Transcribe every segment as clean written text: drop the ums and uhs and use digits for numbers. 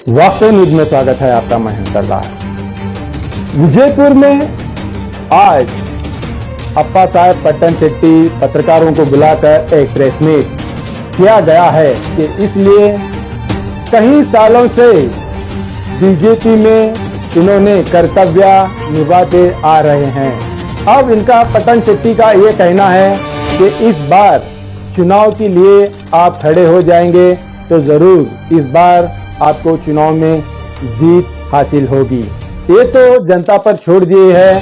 वास्तव न्यूज में स्वागत है आपका। मैं हूं सरदार। विजयपुर में आज अप्पा साहब पट्टन शेट्टी पत्रकारों को बुलाकर एक प्रेस मीट किया गया है कि इसलिए कई सालों से बीजेपी में इन्होंने कर्तव्य निभाते आ रहे हैं। अब इनका पट्टन शेट्टी का ये कहना है कि इस बार चुनाव के लिए आप खड़े हो जाएंगे तो जरूर इस बार आपको चुनाव में जीत हासिल होगी। ये तो जनता पर छोड़ दिए है।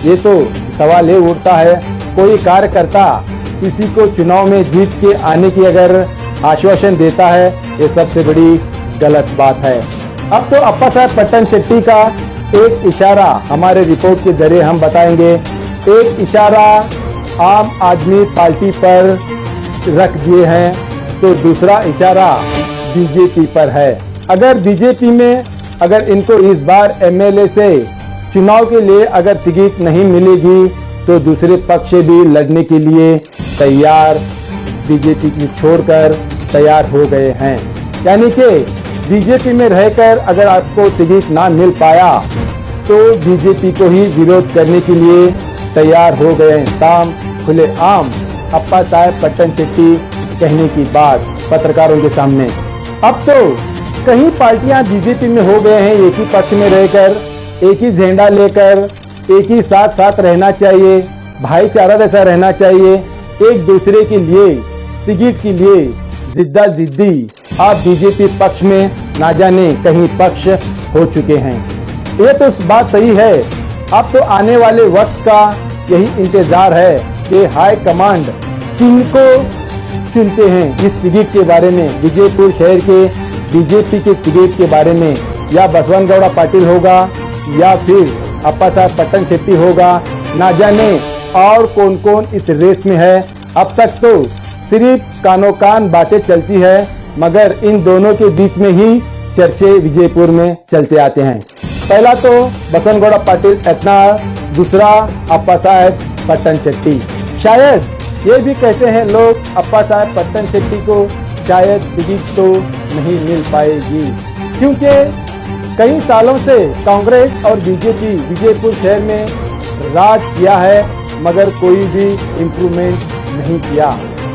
ये तो सवाल ये उठता है, कोई कार्यकर्ता किसी को चुनाव में जीत के आने की अगर आश्वासन देता है, ये सबसे बड़ी गलत बात है। अब तो अप्पा साहब पट्टन शेट्टी का एक इशारा हमारे रिपोर्ट के जरिए हम बताएंगे। एक इशारा आम आदमी पार्टी पर रख दिए हैं तो दूसरा इशारा बीजेपी पर है। अगर बीजेपी में अगर इनको इस बार एमएलए से चुनाव के लिए अगर टिकट नहीं मिलेगी तो दूसरे पक्ष से भी लड़ने के लिए तैयार बीजेपी की छोड़कर तैयार हो गए हैं। यानी कि बीजेपी में रहकर अगर आपको टिकट ना मिल पाया तो बीजेपी को ही विरोध करने के लिए तैयार हो गए हैं। ताम खुले आम अप्पा साहब पट्टन शेट्टी कहने की बात पत्रकारों के सामने। अब तो कई पार्टियां बीजेपी में हो गए हैं, एक ही पक्ष में रहकर एक ही झंडा लेकर एक ही साथ साथ रहना चाहिए, भाईचारा जैसा रहना चाहिए, एक दूसरे के लिए टिकट के लिए जिद्दा जिद्दी आप बीजेपी पक्ष में ना जाने कहीं पक्ष हो चुके हैं। ये तो बात सही है। अब तो आने वाले वक्त का यही इंतजार है कि हाई कमांड किनको चुनते हैं इस टिकट के बारे में। विजयपुर शहर के बीजेपी के टिकट के बारे में या बसवनगौड़ा पाटिल होगा या फिर अप्पा साहब पट्टन शेट्टी होगा, ना जाने और कौन कौन इस रेस में है। अब तक तो सिर्फ कानो कान बातें चलती है, मगर इन दोनों के बीच में ही चर्चे विजयपुर में चलते आते हैं। पहला तो बसवनगौड़ा पाटिल इतना, दूसरा अप्पा साहब पट्टन शेट्टी। शायद ये भी कहते हैं लोग अप्पा साहब पट्टन शेट्टी को शायद टिकट तो नहीं मिल पाएगी, क्योंकि कई सालों से कांग्रेस और बीजेपी विजयपुर शहर में राज किया है मगर कोई भी इम्प्रूवमेंट नहीं किया।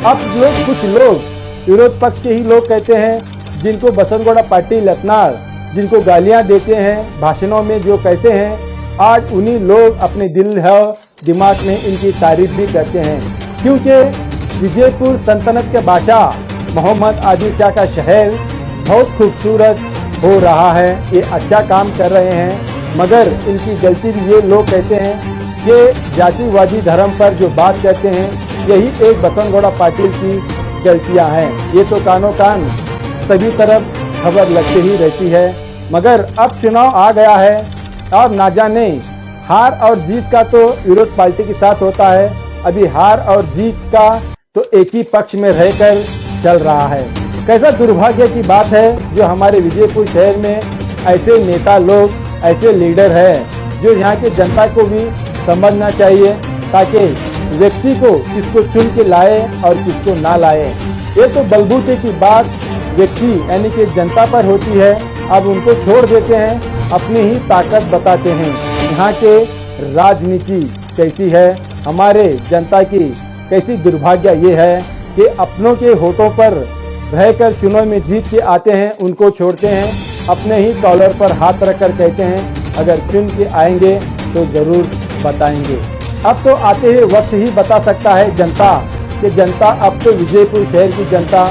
अब कुछ लोग विरोध पक्ष के ही लोग कहते हैं, जिनको बसवनगौड़ा पाटिल लतनार जिनको गालियां देते हैं भाषणों में जो कहते हैं, आज उन्हीं लोग अपने दिमाग में इनकी तारीफ भी करते हैं। क्योंकि विजयपुर सल्तनत के बादशाह मोहम्मद आदिल शाह का शहर बहुत खूबसूरत हो रहा है, ये अच्छा काम कर रहे हैं, मगर इनकी गलती भी ये लोग कहते हैं कि जातिवादी धर्म पर जो बात करते हैं यही एक बसवनगौड़ा पाटिल की गलतियां हैं। ये तो कानो कान सभी तरफ खबर लगती ही रहती है। मगर अब चुनाव आ गया है और ना जाने हार और जीत का तो विरोध पार्टी के साथ होता है। अभी हार और जीत का तो एक ही पक्ष में रहकर चल रहा है। कैसा दुर्भाग्य की बात है जो हमारे विजयपुर शहर में ऐसे नेता लोग, ऐसे लीडर है जो यहाँ के जनता को भी समझना चाहिए, ताकि व्यक्ति को किसको चुन के लाए और किसको ना लाए। ये तो बलबूते की बात व्यक्ति यानी कि जनता पर होती है। अब उनको छोड़ देते हैं, अपनी ही ताकत बताते हैं। यहाँ के राजनीति कैसी है, हमारे जनता की कैसी दुर्भाग्य ये है कि अपनों के होठों पर रहकर चुनाव में जीत के आते हैं, उनको छोड़ते हैं, अपने ही कॉलर पर हाथ रखकर कहते हैं अगर चुन के आएंगे तो जरूर बताएंगे। अब तो आते ही वक्त ही बता सकता है जनता कि जनता अब तो विजयपुर शहर की जनता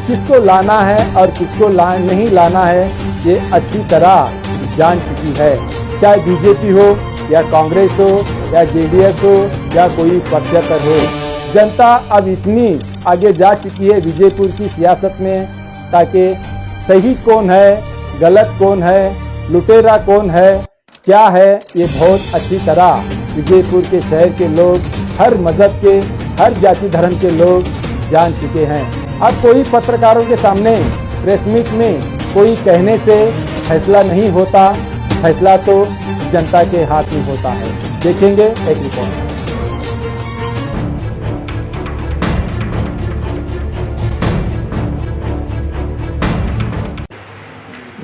किसको लाना है और किसको नहीं लाना है ये अच्छी तरह जान चुकी है। चाहे बीजेपी हो या कांग्रेस हो या जेडीएस हो या कोई पक्षातर हो, जनता अब इतनी आगे जा चुकी है विजयपुर की सियासत में, ताकि सही कौन है, गलत कौन है, लुटेरा कौन है, क्या है, ये बहुत अच्छी तरह विजयपुर के शहर के लोग, हर मजहब के, हर जाति धर्म के लोग जान चुके हैं। अब कोई पत्रकारों के सामने प्रेस मीट में कोई कहने से फैसला नहीं होता, फैसला तो जनता के हाथ में होता है। देखेंगे एक रिपोर्ट।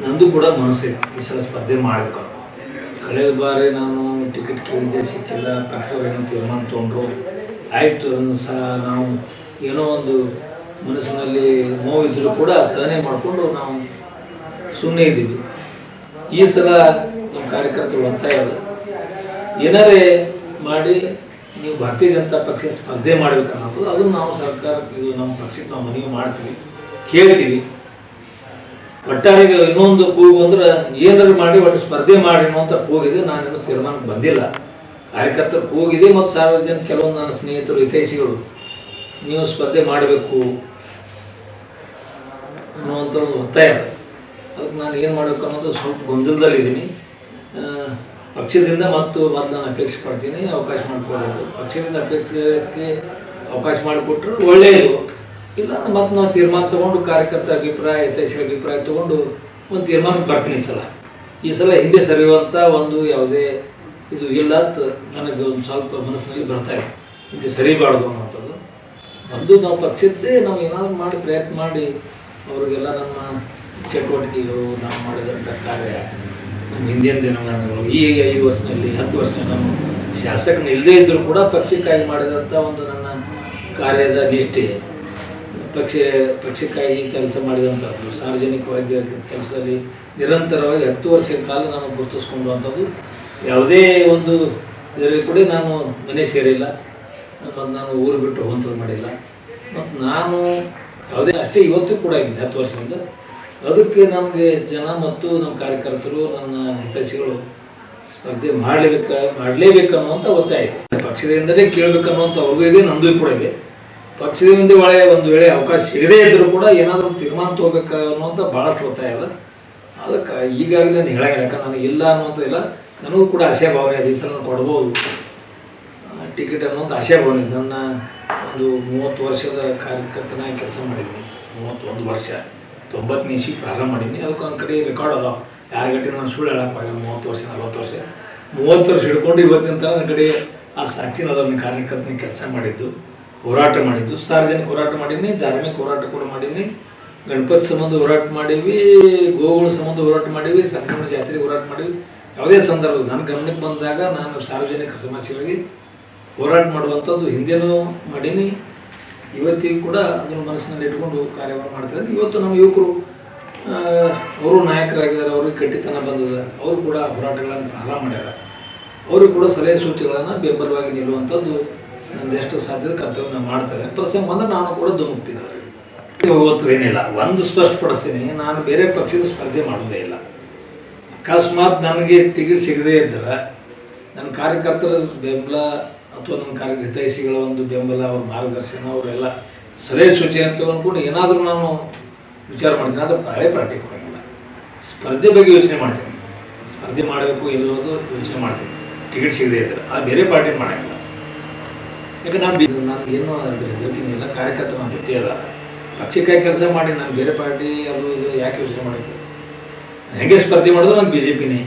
ನಂದು ಕೂಡ ಕೂಡ ಮನಸ್ಸಿದೆ ಈ ಸಲ ಸ್ಪರ್ಧೆ ಮಾಡಬೇಕು. ಕಳೆದ ಬಾರಿ ನಾನು ಟಿಕೆಟ್ ಕೇಳಿದ್ದೆ, ಸಿಕ್ಕಿಲ್ಲ. ಪಕ್ಷವರು ಏನೋ ತೀರ್ಮಾನ ತೊಗೊಂಡ್ರು, ಆಯಿತು ಸಹ ನಾವು ಏನೋ ಒಂದು ಮನಸ್ಸಿನಲ್ಲಿ ನೋವಿದ್ರೂ ಕೂಡ ಸಹನೆ ಮಾಡಿಕೊಂಡು ನಾವು ಸುಮ್ಮನೆ ಇದ್ದೀವಿ. ಈ ಸಲ ನಮ್ಮ ಕಾರ್ಯಕರ್ತರು ಒತ್ತಾಯ ಇಲ್ಲ, ಏನಾರೇ ಮಾಡಿ ನೀವು ಭಾರತೀಯ ಜನತಾ ಪಕ್ಷ ಸ್ಪರ್ಧೆ ಮಾಡಬೇಕು ಅನ್ನೋದು, ಅದನ್ನು ನಾವು ಸರ್ಕಾರ ಇದು ನಮ್ಮ ಪಕ್ಷಕ್ಕೆ ನಾವು ಮನವಿ ಮಾಡ್ತೀವಿ, ಕೇಳ್ತೀವಿ. ಒಟ್ಟಾರೆ ಇನ್ನೊಂದು ಕೂಗು ಅಂದ್ರೆ ಏನಾದ್ರು ಮಾಡಿ ಒಟ್ಟು ಸ್ಪರ್ಧೆ ಮಾಡಿ ಅನ್ನೋಂಥ ಕೂಗಿದೆ. ನಾನೇನು ತೀರ್ಮಾನಕ್ಕೆ ಬಂದಿಲ್ಲ, ಕಾರ್ಯಕರ್ತರು ಕೂಗಿದೆ ಮತ್ತು ಸಾರ್ವಜನಿಕ ಕೆಲವೊಂದು ನನ್ನ ಸ್ನೇಹಿತರು ಹಿತೈಷಿಗಳು ನೀವು ಸ್ಪರ್ಧೆ ಮಾಡಬೇಕು ಅನ್ನುವಂಥ ಒಂದು ಒತ್ತಾಯ. ಅದಕ್ಕೆ ನಾನು ಏನು ಮಾಡಬೇಕು ಅನ್ನೋದು ಸ್ವಲ್ಪ ಗೊಂದಲದಲ್ಲಿದ್ದೀನಿ. ಪಕ್ಷದಿಂದ ಮತ್ತು ನಾನು ಅಪೇಕ್ಷೆ ಪಡ್ತೀನಿ, ಅವಕಾಶ ಮಾಡಿಕೊಡೋದು. ಪಕ್ಷದಿಂದ ಅಪೇಕ್ಷೆಗೆ ಅವಕಾಶ ಮಾಡಿಕೊಟ್ರೆ ಒಳ್ಳೆಯದು, ಇಲ್ಲ ಮತ್ತು ನಾವು ತೀರ್ಮಾನ ತೊಗೊಂಡು ಕಾರ್ಯಕರ್ತರ ಅಭಿಪ್ರಾಯ, ಹಿತೈಷಿಗಳ ಅಭಿಪ್ರಾಯ ತೊಗೊಂಡು ಒಂದು ತೀರ್ಮಾನಕ್ಕೆ ಬರ್ತೀನಿ. ಈ ಸಲ ಹಿಂದೆ ಸರಿಯುವಂಥ ಒಂದು ಯಾವುದೇ ಇದು ಇಲ್ಲ ಅಂತ ನನಗೆ ಒಂದು ಸ್ವಲ್ಪ ಮನಸ್ಸಿನಲ್ಲಿ ಬರ್ತಾ ಇದೆ. ಹಿಂದೆ ಸರಿಬಾರ್ದು ಅನ್ನೋಂಥದ್ದು ಒಂದು ನಾವು ಪಕ್ಷದ್ದೇ ನಾವು ಏನಾದ್ರು ಮಾಡಿ ಪ್ರಯತ್ನ ಮಾಡಿ ಅವರಿಗೆಲ್ಲ ನಮ್ಮ ಚಟುವಟಿಕೆಗಳು ನಾವು ಮಾಡಿದಂಥ ಕಾರ್ಯ, ನಮ್ಮ ಹಿಂದಿನ ದಿನಮಾನಗಳು, ಈ 5 ವರ್ಷದಲ್ಲಿ 10 ವರ್ಷ ನಮ್ಮ ಶಾಸಕನ ಇಲ್ಲದೇ ಇದ್ದರೂ ಕೂಡ ಪಕ್ಷಕ್ಕಾಗಿ ಮಾಡಿದಂಥ ಒಂದು ನನ್ನ ಕಾರ್ಯದ ನಿಷ್ಠೆ, ಪಕ್ಷಕ್ಕಾಗಿ ಕೆಲಸ ಮಾಡಿದಂಥದ್ದು, ಸಾರ್ವಜನಿಕವಾಗಿ ಕೆಲಸದಲ್ಲಿ ನಿರಂತರವಾಗಿ 10 ವರ್ಷಗಳ ಕಾಲ ನಾನು ಗುರುತಿಸ್ಕೊಂಡಂಥದ್ದು. ಯಾವುದೇ ಒಂದು ಇದರಲ್ಲಿ ಕೂಡ ನಾನು ಮನೆ ಸೇರಿಲ್ಲ ಮತ್ತು ನಾನು ಊರು ಬಿಟ್ಟು ಹೋಗುವಂಥದ್ದು ಮಾಡಿಲ್ಲ. ಮತ್ತು ನಾನು ಯಾವುದೇ ಅಷ್ಟೇ ಇವತ್ತು ಕೂಡ ಆಗಿದೆ 10 ವರ್ಷದಿಂದ. ಅದಕ್ಕೆ ನಮಗೆ ಜನ ಮತ್ತು ನಮ್ಮ ಕಾರ್ಯಕರ್ತರು, ನನ್ನ ಹಿತೈಷಿಗಳು ಸ್ಪರ್ಧೆ ಮಾಡಲೇಬೇಕು ಅನ್ನುವಂಥ ಒತ್ತಾಯ ಇದೆ. ಪಕ್ಷದಿಂದಲೇ ಕೇಳಬೇಕನ್ನುವಂಥ ಅವ್ರಿಗೂ ಇದೆ, ನಂದು ಕೂಡ ಇದೆ. ಪಕ್ಷದಿಂದ ಒಂದು ವೇಳೆ ಅವಕಾಶ ಸಿಗದೇ ಇದ್ರೂ ಕೂಡ ಏನಾದರೂ ತೀರ್ಮಾನ ತಗೋಬೇಕು ಅನ್ನುವಂಥ ಭಾಳಷ್ಟು ಒತ್ತಾಯ ಅದ. ಅದಕ್ಕೆ ಈಗಾಗಲೇ ನಾನು ಹೇಳಂಗಿಲ್ಲ, ಯಾಕಂದ್ರೆ ನನಗೆ ಇಲ್ಲ ಅನ್ನುವಂಥದ್ದಿಲ್ಲ. ನನಗೂ ಕೂಡ ಆಶಯ ಭಾವನೆ ಇದೆ, ಈ ಸಲ ನಾನು ಕೊಡ್ಬೋದು ಟಿಕೆಟ್ ಅನ್ನೋಂಥ ಆಶಯ ಭಾವನೆ ಇದೆ. ನನ್ನ ಒಂದು 30 ವರ್ಷದ ಕಾರ್ಯಕರ್ತನಾಗಿ ಕೆಲಸ ಮಾಡಿದ್ದೀನಿ. 31 ವರ್ಷ, 90ನೇ ಇಸ್ವಿ ಪ್ರಾರಂಭ ಮಾಡೀನಿ. ಅದಕ್ಕೆ ಒಂದು ಕಡೆ ರೆಕಾರ್ಡ್ ಅದಾವ, ಯಾರ ಗಂಟೆ ನಾನು ಸುಳ್ಳು ಹೇಳಕ್ಕಾಗ 30 ವರ್ಷ 40 ವರ್ಷ 30 ವರ್ಷ ಹಿಡ್ಕೊಂಡು ಇವತ್ತಿನ ನನ್ನ ಕಡೆ ಆ ಸಾಕ್ಷಿನ ಅದನ್ನು ಕಾರ್ಯಕರ್ತನ ಕೆಲಸ ಮಾಡಿದ್ದು, ಹೋರಾಟ ಮಾಡಿದ್ದು, ಸಾರ್ವಜನಿಕ ಹೋರಾಟ ಮಾಡೀನಿ, ಧಾರ್ಮಿಕ ಹೋರಾಟ ಕೂಡ ಮಾಡೀನಿ, ಗಣಪತಿ ಸಂಬಂಧ ಹೋರಾಟ ಮಾಡೀವಿ, ಗೋವುಗಳ ಸಂಬಂಧ ಹೋರಾಟ ಮಾಡೀವಿ, ಸಂಕ್ರಮಣ ಜಾತ್ರೆಗೆ ಹೋರಾಟ ಮಾಡೀವಿ. ಯಾವುದೇ ಸಂದರ್ಭ ನನ್ನ ಗಮನಕ್ಕೆ ಬಂದಾಗ ನಾನು ಸಾರ್ವಜನಿಕ ಸಮಸ್ಯೆಗಳಿಗೆ ಹೋರಾಟ ಮಾಡುವಂಥದ್ದು ಹಿಂದೆನೂ ಮಾಡೀನಿ, ಇವತ್ತಿಗೂ ಕೂಡ ಅದನ್ನು ಮನಸ್ಸಿನಲ್ಲಿ ಇಟ್ಕೊಂಡು ಕಾರ್ಯವನ್ನು ಮಾಡ್ತಾರೆ. ಇವತ್ತು ನಮ್ಮ ಯುವಕರು ಅವರು ನಾಯಕರಾಗಿದ್ದಾರೆ, ಅವ್ರಿಗೆ ಗಟ್ಟಿತನ ಬಂದದ, ಅವರು ಕೂಡ ಹೋರಾಟಗಳನ್ನು ಪ್ರಾರಂಭ ಮಾಡ್ಯಾರ. ಅವ್ರಿಗೆ ಕೂಡ ಸಲಹೆ ಸೂಚನೆಗಳನ್ನು ಬೆಂಬಲವಾಗಿ ನಿಲ್ಲುವಂಥದ್ದು ನಂದೆಷ್ಟು ಸಾಧ್ಯತೆ ಕರ್ತವ್ಯ ಮಾಡ್ತಾರೆ. ಪ್ರಸಂಗ ಬಂದರೆ ನಾನು ಕೂಡ ಧುಮುಕ್ತೀನಿ. ಹೋಗುತ್ತದೇನಿಲ್ಲ, ಒಂದು ಸ್ಪಷ್ಟಪಡಿಸ್ತೀನಿ, ನಾನು ಬೇರೆ ಪಕ್ಷದ ಸ್ಪರ್ಧೆ ಮಾಡೋದೇ ಇಲ್ಲ. ಅಕಸ್ಮಾತ್ ನನಗೆ ಟಿಕೆಟ್ ಸಿಗದೇ ಇದ್ದರೆ ನನ್ನ ಕಾರ್ಯಕರ್ತರ ಬೆಂಬಲ ಅಥವಾ ನನ್ನ ಹಿತೈಷಿಗಳ ಒಂದು ಬೆಂಬಲ, ಅವ್ರ ಮಾರ್ಗದರ್ಶನ, ಅವರೆಲ್ಲ ಸಲಹೆ ಸೂಚನೆ ಅಂತ ಅಂದ್ಕೊಂಡು ಏನಾದರೂ ನಾನು ವಿಚಾರ ಮಾಡ್ತೀನಿ. ಆದರೆ ಹಳೆ ಪಾರ್ಟಿಗೆ ಹೋಗಂಗಿಲ್ಲ, ಸ್ಪರ್ಧೆ ಬಗ್ಗೆ ಯೋಚನೆ ಮಾಡ್ತೀನಿ. ಸ್ಪರ್ಧೆ ಮಾಡಬೇಕು ಎಲ್ಲೋದು ಯೋಚನೆ ಮಾಡ್ತೀನಿ ಟಿಕೆಟ್ ಸಿಗದೇ ಇದ್ದರೆ. ಅದು ಬೇರೆ ಪಾರ್ಟಿ ಮಾಡೋಂಗಿಲ್ಲ. ಯಾಕೆ ನಾನು ಏನೂ ಅದ್ರ ಹೆದರಿಕೆನಿಲ್ಲ, ಕಾರ್ಯಕರ್ತ ನನ್ನ ಜೊತೆ ಅದ. ಪಕ್ಷಕ್ಕಾಗಿ ಕೆಲಸ ಮಾಡಿ ನಾನು ಬೇರೆ ಪಾರ್ಟಿ ಅದು ಇದು ಯಾಕೆ ಯೋಚನೆ ಮಾಡಬೇಕು? ಹೇಗೆ ಸ್ಪರ್ಧೆ ಮಾಡೋದು ನಾನು BJP ನೇ.